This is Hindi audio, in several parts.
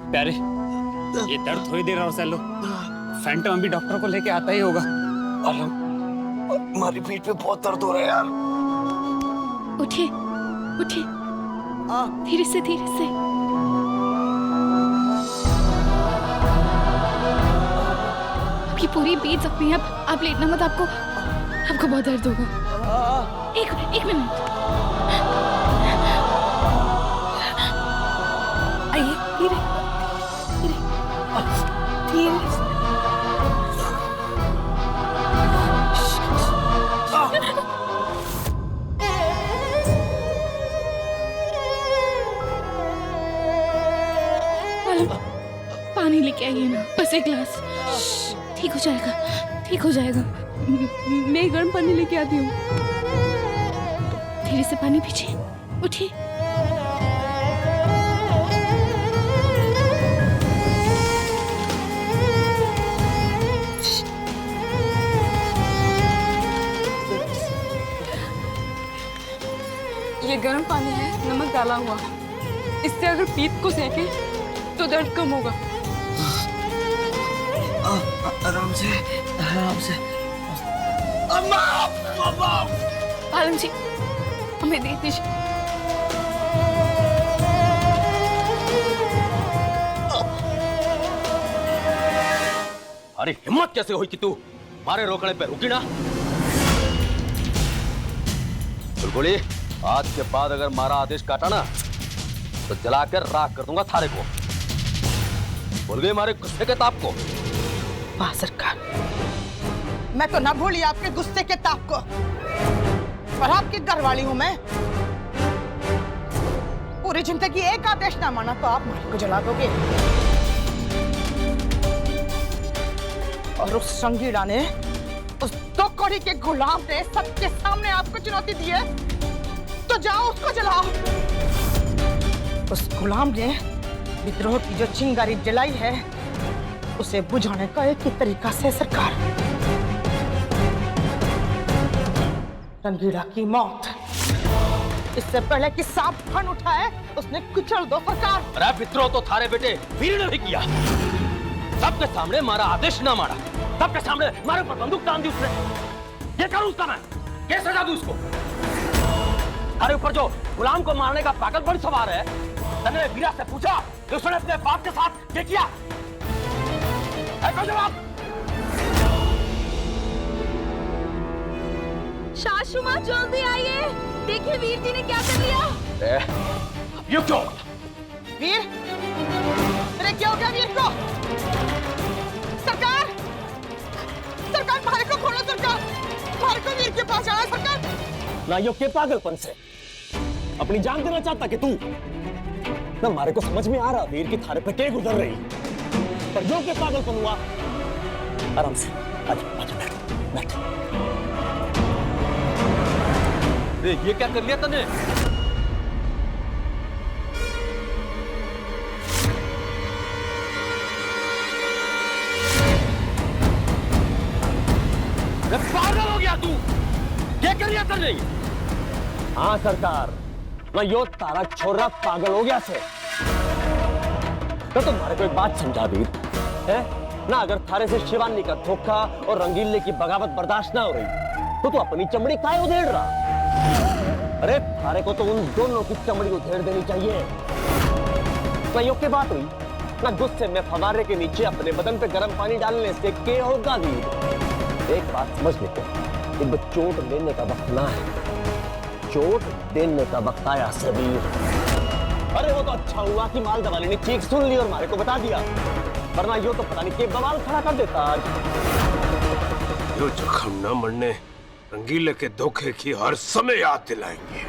प्यारे, ये दर्द थोड़ी देर और सह लो। फैंटम अभी डॉक्टर को लेके आता ही होगा। हमारी पीठ पे बहुत दर्द हो रहा है यार। उठिए, उठिए, धीरे से, धीरे से। आपकी पूरी पीठ जख्मी है, आप लेटना मत, आपको बहुत दर्द होगा। एक मिनट, आइए, धीरे धीरे धीरे। पानी लेके आइए ना, बस एक गिलास। ठीक हो जाएगा, ठीक हो जाएगा। मैं गर्म पानी लेके आती हूँ। धीरे से पानी पीजिए, उठिए। ये गर्म पानी है, नमक डाला हुआ। इससे अगर पीठ को सेके तो दर्द कम होगा। आराम से, आराम से। अम्मा, अम्मा। पालन जी, हमें दे दीजिए। अरे हिम्मत कैसे हुई कि तू मारे रोकने पे रुकी ना? बुलबुली, आज के बाद अगर मारा आदेश काटा ना तो जलाकर राख कर दूंगा थारे को। भूल गए मारे गुस्से के ताप को? वाह सरकार, मैं तो ना भूली आपके गुस्से के ताप को। पर आपकी घरवाली हूं मैं। पूरी जिंदगी एक आदेश ना माना तो आप मारे को जला दोगे। और उस संगीड़ा ने, उस दो कौड़ी के गुलाम ने सबके सामने आपको चुनौती दी है, तो जाओ उसको जलाओ। उस गुलाम ने विद्रोह की जो चिंगारी जलाई है उसे बुझाने का एक ही तरीका से सरकार, रंगीला की मौत। इससे पहले कि सांप फन उठाए उसने कुचल दो सरकार। अरे विद्रोह तो थारे बेटे वीर ने भी किया। सबके सामने मारा आदेश ना मारा, सबके सामने मारे ऊपर बंदूक तान दी उसने। ये करूं उसका मैं? क्या सजा दूं उसको? थारे ऊपर जो गुलाम को मारने का पागलपन सवार है, तने वीरा से पूछा कि उसने अपने बाप के साथ क्या किया? है कोई जवाब? सासू माँ जल्दी आइए, देखिए वीर जी ने क्या कर लिया। ये क्यों? वीर, तेरे क्या हो गया वीर को? सरकार, सरकार भाई को खोलो सरकार, भाई को वीर के पास जाना सरकार। नाइयों के पागलपन से अपनी जान देना चाहता कि तू ना, हमारे को समझ में आ रहा वीर की थारे पे क्या गुजर रही, पर जो के पागलपन हुआ। आराम से, आजा आजा, बैठ बैठ। ये क्या कर लिया तने? पागल हो गया तू? क्या कर लिया तने? हाँ सरकार, मैं यो तारा छोरा पागल हो गया से। तो तुम्हारे को एक बात समझा वीर है ना, अगर थारे से शिवानी का धोखा और रंगीले की बगावत बर्दाश्त ना हो रही तो तू अपनी चमड़ी काहे उधेड़ रहा? अरे थारे को तो उन दोनों की चमड़ी उधेड़ देनी चाहिए। ना यो की बात हुई ना, गुस्से में फवारे के नीचे अपने बदन पे गर्म पानी डालने से क्या होगा वीर? एक बात समझ लेते, इब चोट लेने का वक्त ना है, चोट देने का वक्त आया सबीर। अरे वो तो अच्छा हुआ कि माल दवाले ने चीख सुन ली और मारे को बता दिया, वरना यो तो पता नहीं के बवाल खड़ा कर देता आज। यो जख्म न मरने रंगीले के धोखे की हर समय याद दिलाएंगे।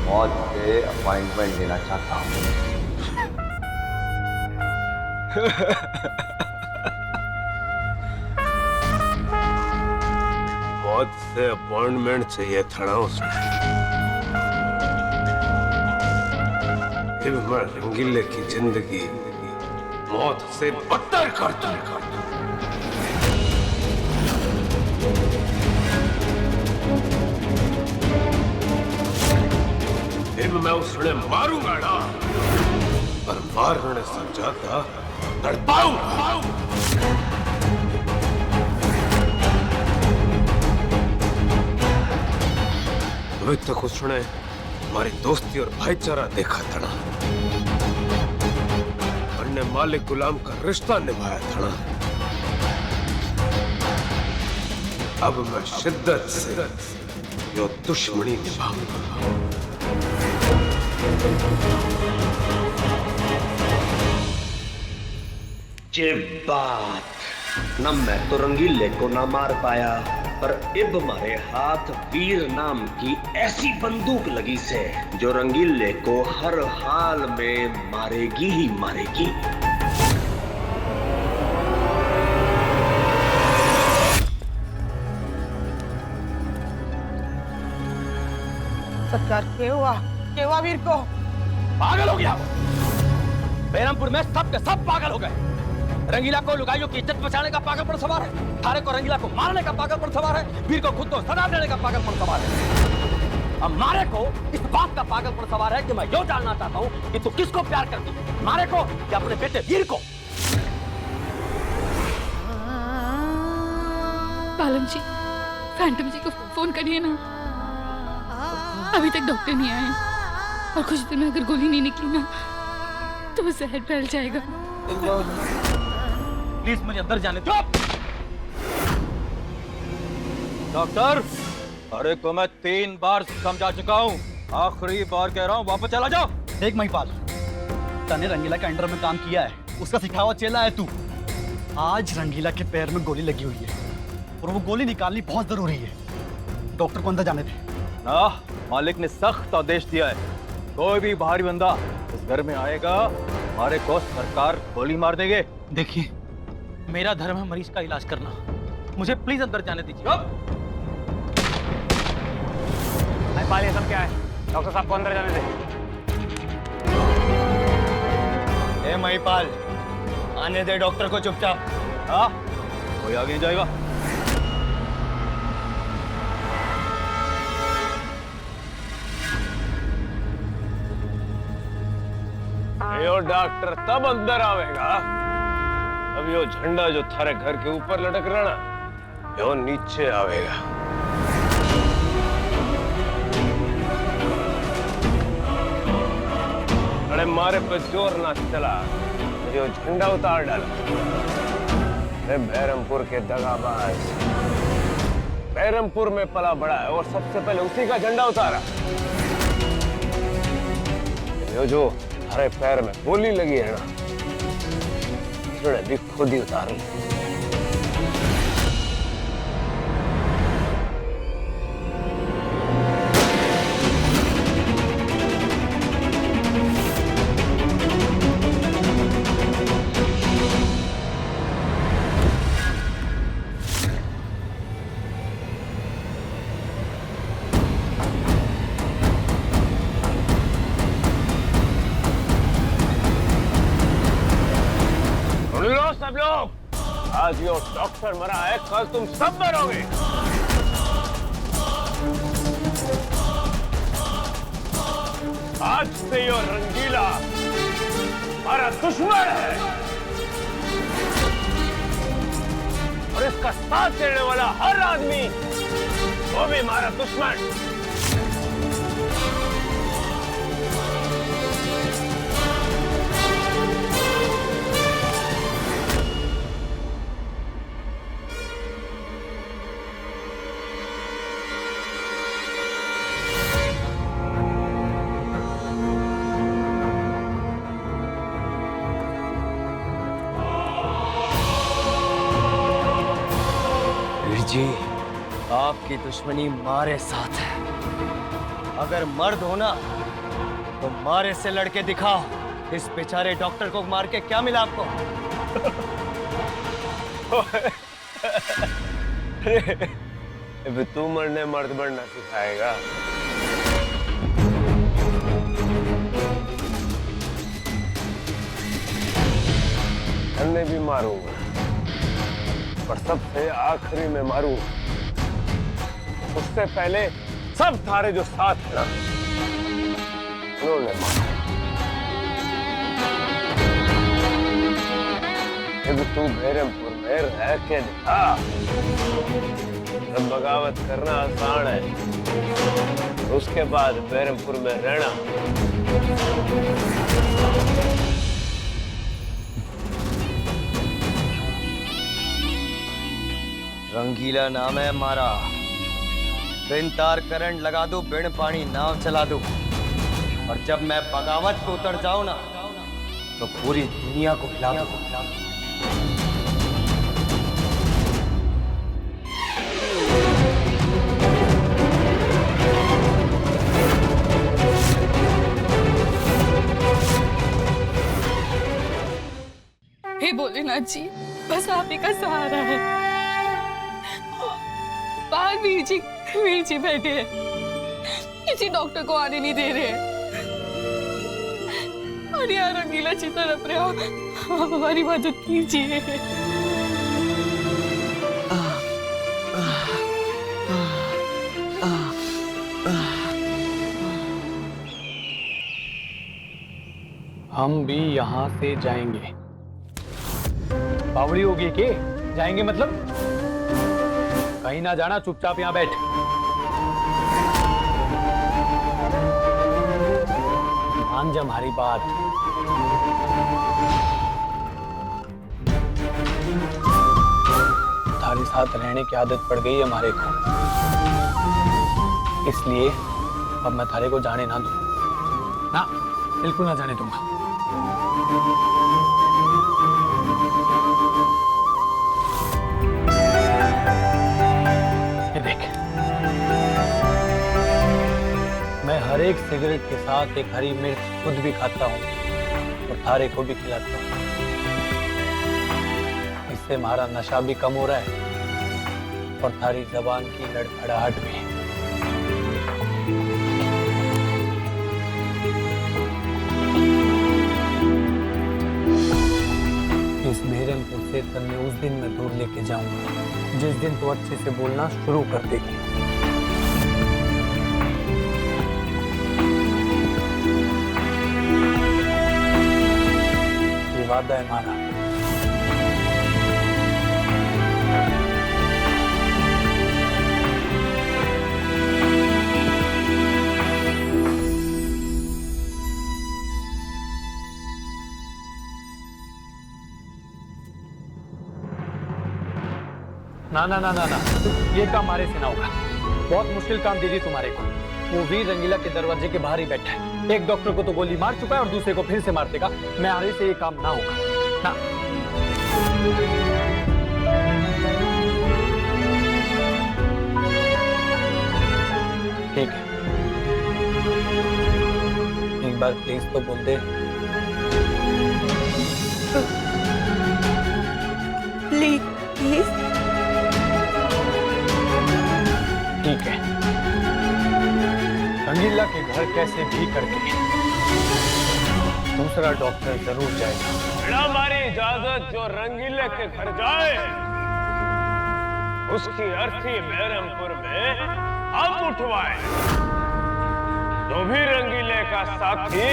मौत से अपॉइंटमेंट लेना चाहता हूँ। मौत से अपॉइंटमेंट चाहिए था उसने। फिर मैं रंगीले की जिंदगी मौत से बदतर कर दूंगा। मैं उसने मारूंगा ना, पर मारने से ज्यादा तड़पाऊंगा। अभी तक उसने हमारी दोस्ती और भाईचारा देखा था ना, अन्य मालिक गुलाम का रिश्ता निभाया था ना। अब मैं शिद्दत से यो दुश्मनी निभाऊंगा। ये बात न मैं तो रंगीले को ना मार पाया, पर इब मारे हाथ वीर नाम की ऐसी बंदूक लगी से जो रंगीले को हर हाल में मारेगी ही मारेगी। सरकार केवा वीर को पागल हो गया वो। बैरमपुर में सब के सब पागल हो गए। रंगीला को लुगाइयों की इज्जत बचाने का पागलपन सवार है, थारे को रंगीला को मारने का पागलपन सवार है, वीर को खुद को सजा देने का पागलपन सवार है। अब मारे को इस बात का पागलपन सवार है कि मैं यो जानना चाहता हूँ कि तू किसको प्यार करती है, मारे को या अपने बेटे वीर को। पालम जी, फैंटम जी को फोन करिए ना। अभी तक डॉक्टर नहीं आए और कुछ दिन में अगर गोली नहीं निकली ना तो वो जहर फैल जाएगा। प्लीज मुझे अंदर जाने दो। डॉक्टर, अरे को मैं 3 बार समझा चुका हूँ, आखिरी बार कह रहा हूँ वापस चला जाओ। देख महिपाल, तने रंगीला के अंडर में काम किया है, उसका सिखा हुआ चेला है तू। आज रंगीला के पैर में गोली लगी हुई है और वो गोली निकालनी बहुत जरूरी है। डॉक्टर को अंदर जाने दे। ना, मालिक ने सख्त आदेश दिया है, कोई भी बाहरी बंदा इस घर में आएगा हमारे को सरकार गोली मार देंगे। देखिए, मेरा धर्म है मरीज का इलाज करना, मुझे प्लीज अंदर जाने दीजिए। महिपाल, ये सब क्या है? डॉक्टर साहब को अंदर जाने दे। ए महिपाल, आने दे डॉक्टर को चुपचाप। हाँ, कोई आगे नहीं जाएगा। यो डॉक्टर तब अंदर आवेगा अब यो झंडा जो थारे घर के ऊपर लटक रहा ना, यो नीचे आवेगा। अरे मारे पे जोर ना चला, यो झंडा उतार डाला। अरे बैरमपुर के दगाबाज, बैरमपुर में पला बड़ा है और सबसे पहले उसी का झंडा उतारा। यो जो हरे पैर में गोली लगी है ना, भी खुद ही उतार ली। सब लोग, आज यो डॉक्टर मरा है, कल तुम सब मरोगे। आज से यो रंगीला हमारा दुश्मन है और इसका साथ देने वाला हर आदमी वो भी हमारा दुश्मन। जी, आपकी दुश्मनी मारे साथ है। अगर मर्द हो ना तो मारे से लड़के दिखाओ। इस बेचारे डॉक्टर को मार के क्या मिला आपको? अरे तू मरने मर्द बनना सिखाएगा। अन्य भी मारूंगा, पर सबसे आखिरी में मारूं। उससे पहले सब थारे जो साथ है ना, उन्होंने मारा। जब तू बहरमपुर में रह के दिखा, तब बगावत करना आसान है, उसके बाद बहरमपुर में रहना रंगीला नाम है हमारा। बिन तार करंट लगा दूं, बिन पानी नाव चला दूं, और जब मैं बगावत पे उतर जाऊं ना, तो पूरी दुनिया को हिला दूं। हे भोलेनाथ जी, बस आप ही का सहारा है। बाहर वीर जी बैठे हैं, किसी डॉक्टर को आने नहीं दे रहे हैं। और यार रंगीला जी तरफ रहे हो, आप हमारी मदद कीजिए। हम भी यहाँ से जाएंगे। बावड़ी होगी के जाएंगे मतलब? कहीं ना जाना, चुपचाप यहाँ बैठ। मान जा हमारी बात। तुम्हारे साथ रहने की आदत पड़ गई है हमारे को, इसलिए अब मैं थारे को जाने ना दूं। ना, बिल्कुल ना जाने दूंगा। ये देख, मैं हर एक सिगरेट के साथ एक हरी मिर्च खुद भी खाता हूँ और थारे को भी खिलाता हूँ। इससे हमारा नशा भी कम हो रहा है और थारी जबान की लड़खड़ाहट भी। इस बहरमपुर से तन्ने उस दिन मैं दूर लेके जाऊंगा जिस दिन तो अच्छे से बोलना शुरू कर देगी। ये वादा है हमारा। ना ना ना ना ना, ये काम हमारे से ना होगा। बहुत मुश्किल काम दे दी तुम्हारे को। वो वीर रंगीला के दरवाजे के बाहर ही बैठा है। एक डॉक्टर को तो गोली मार चुका है और दूसरे को फिर से मार देगा। मैं हमारे से ये काम ना होगा ना। ठीक है, एक बार प्लीज तो बोल दे। प्लीज। ठीक है, रंगीला के घर कैसे भी करके दूसरा डॉक्टर जरूर जाएगा। बिना हमारी इजाजत जो रंगीले के घर जाए, उसकी अर्थी बहरमपुर में अब उठवाए। जो भी रंगीले का साथी,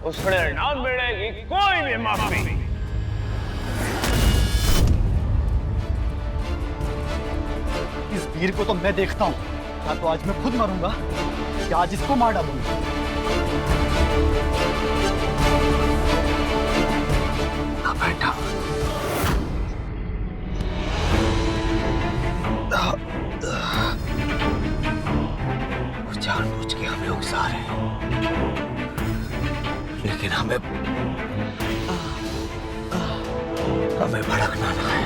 उसने ना मिलेगी कोई भी माफी। इस वीर को तो मैं देखता हूँ, या तो आज मैं खुद मरूंगा या आज इसको मार डालूंगा। बेटा, वो जानबूझ के हमें उकसा रहे हैं, लेकिन हमें भड़कना ना है।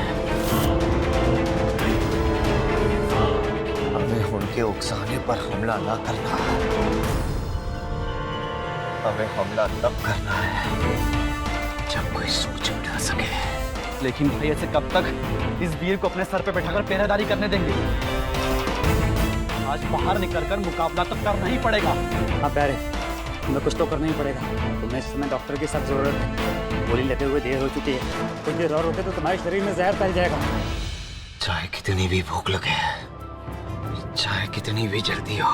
हमें उनके उकसाने पर हमला ना करना है। हमें हमला तब करना है जब कोई सोच उठा सके। लेकिन भाई ऐसे कब तक इस वीर को अपने सर पे बैठाकर पहरेदारी करने देंगे? आज बाहर निकलकर मुकाबला तो करना ही पड़ेगा। हाँ प्यारे, तुम्हें कुछ तो करना ही पड़ेगा। तुम्हें इस समय डॉक्टर की सख्त जरूरत है। गोली लेते हुए देर हो चुकी है। कुछ देर और होते तो तुम्हारे शरीर में जहर फैल जाएगा। चाहे कितनी भी भूख लगे, चाहे कितनी भी जल्दी हो,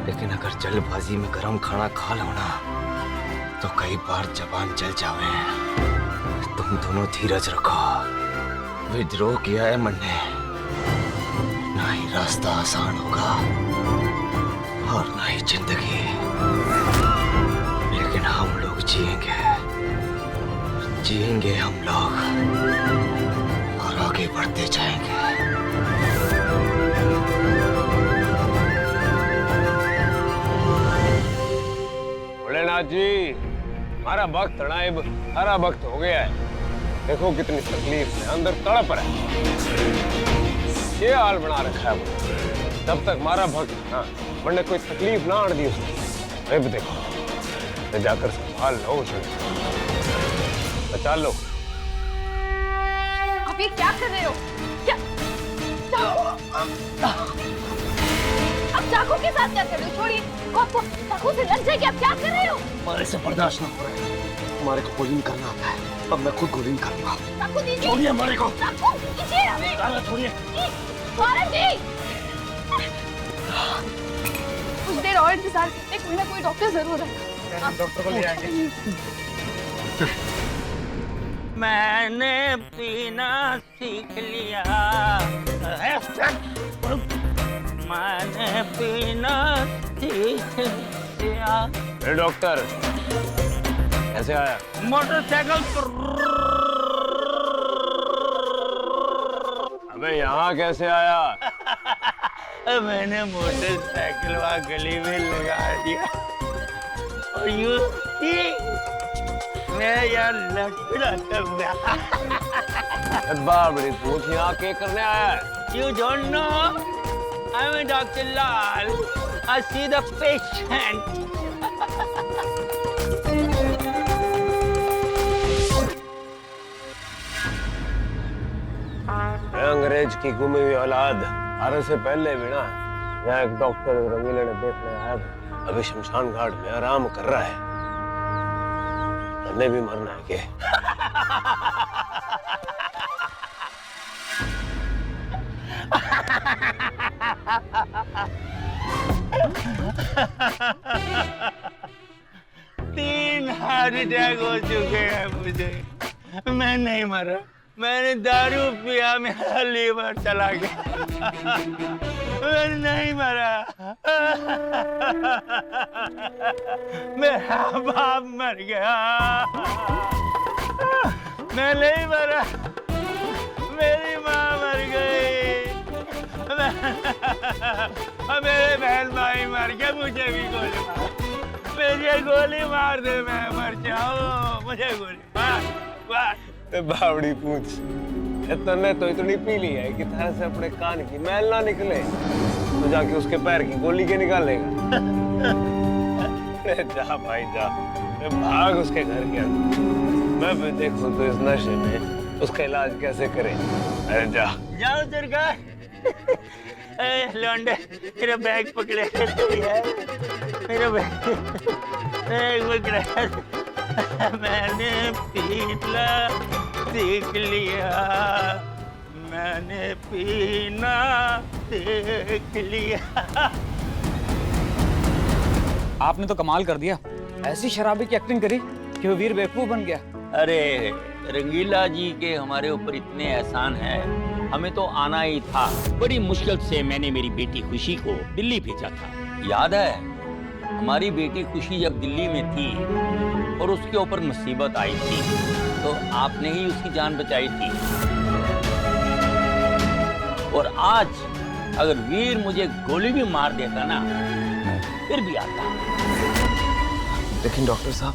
लेकिन अगर जल्दबाजी में गरम खाना खा लो ना तो कई बार जबान जल जावे। तुम दोनों धीरज रखो। विद्रोह किया है मन ने, ना ही रास्ता आसान होगा और ना ही जिंदगी, लेकिन हम लोग जिएंगे, जिएंगे हम लोग और आगे बढ़ते जाएंगे। भोलेनाथ जी, हमारा वक्त तड़ाइब सारा वक्त हो गया है। देखो कितनी तकलीफ है, अंदर तड़प रहा है। ये हाल बना रखा है वो। तब तक हमारा भक्त ना वरना कोई तकलीफ ना आड़ दी उसने। अब देखो मैं जाकर संभाल लो उसे, बचा लो। आप ये क्या कर रहे हो? क्या आप चाकू के साथ क्या कर रहे हो? छोड़िए, आपको चाकू से लग जाएगी। आप क्या कर रहे हो? हमारे से बर्दाश्त ना हो रहा है। हमारे को गोली नहीं करना आता है, अब मैं खुद गोली नहीं करूंगा। चाकू दीजिए। छोड़िए हमारे को। चाकू दीजिए हमें। छोड़िए। गौरव जी, कुछ देर और इंतजार करते, कोई ना कोई डॉक्टर जरूर है। डॉक्टर को ले आएंगे। मैंने पीना सीख लिया, मैंने पीना सीख लिया। डॉक्टर कैसे आया? मोटरसाइकिल अबे यहाँ कैसे आया? मैंने मोटरसाइकिल वहाँ गली में लगा दिया और यूं मैं यार लटड़ा कर बाबड़ी पूछ यहाँ क्या करने आया है? You don't know? I'm a Dr. Lal. I see the patient. अंग्रेज की गुमी हुई औलाद आने से पहले भी ना यहाँ एक डॉक्टर रंगीले ने देखने आया था। अभी शमशान घाट में आराम कर रहा है। हमने भी मरना है क्या? तीन हार्ट अटैक हो चुके हैं मुझे। मैं नहीं मरा, मैंने दारू पिया, मेरा लीवर चला गया। मैं नहीं मरा, मेरा बाप मर गया। मैं नहीं मरा, मेरी माँ मर गई। मेरे बहन भाई मर गए, मुझे भी गोली मार, मुझे गोली मार दे, मैं मर जाऊं, मुझे गोली मार। बावड़ी पूछ, तूने तो इतनी पी ली है कि थाने से अपने कान की मैल ना निकले तो जाके उसके पैर की गोली के निकालेगा। जा भाई जा, भाग उसके घर के अंदर। मैं भी देखूं तो इस नशे में उसका इलाज कैसे करें। अरे जा जाओ सरकार। लौंडे मेरा बैग पकड़े तो यार, मेरा बैग पकड़ा। मैंने पीना सीख लिया, मैंने पीना सीख लिया। आपने तो कमाल कर दिया, ऐसी शराबी की एक्टिंग करी कि वो वीर बेवकूफ बन गया। अरे रंगीला जी के हमारे ऊपर इतने एहसान हैं, हमें तो आना ही था। बड़ी मुश्किल से मैंने मेरी बेटी खुशी को दिल्ली भेजा था। याद है हमारी बेटी खुशी जब दिल्ली में थी और उसके ऊपर मुसीबत आई थी तो आपने ही उसकी जान बचाई थी। और आज अगर वीर मुझे गोली भी मार देता ना फिर भी आता। लेकिन डॉक्टर साहब,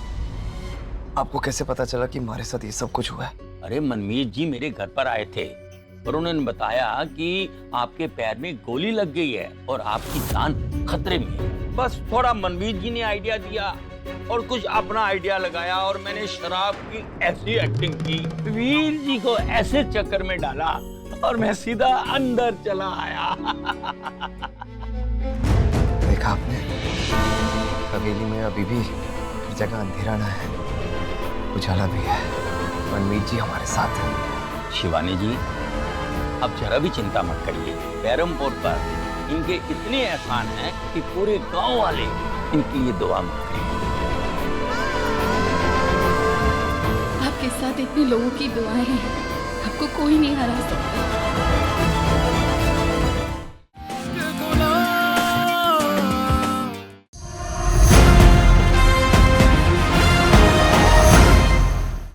आपको कैसे पता चला कि हमारे साथ ये सब कुछ हुआ है? अरे मनमीत जी मेरे घर पर आए थे और उन्होंने बताया कि आपके पैर में गोली लग गई है और आपकी जान खतरे में है। बस थोड़ा मनमीत जी ने आइडिया दिया और कुछ अपना आइडिया लगाया और मैंने शराब की ऐसी एक्टिंग की, वीर जी को ऐसे चक्कर में डाला और मैं सीधा अंदर चला आया। देखा आपने, हवेली में अभी भी हर जगह अंधेरा ना है, उजाला भी है। मनमीत जी हमारे साथ हैं। शिवानी जी अब जरा भी चिंता मत करिए। बैरमपुर पर इनके इतने एहसान हैं कि पूरे गांव वाले इनके लिए दुआ मांगते हैं। आपके साथ इतने लोगों की दुआएं हैं, आपको कोई नहीं हरा सकता।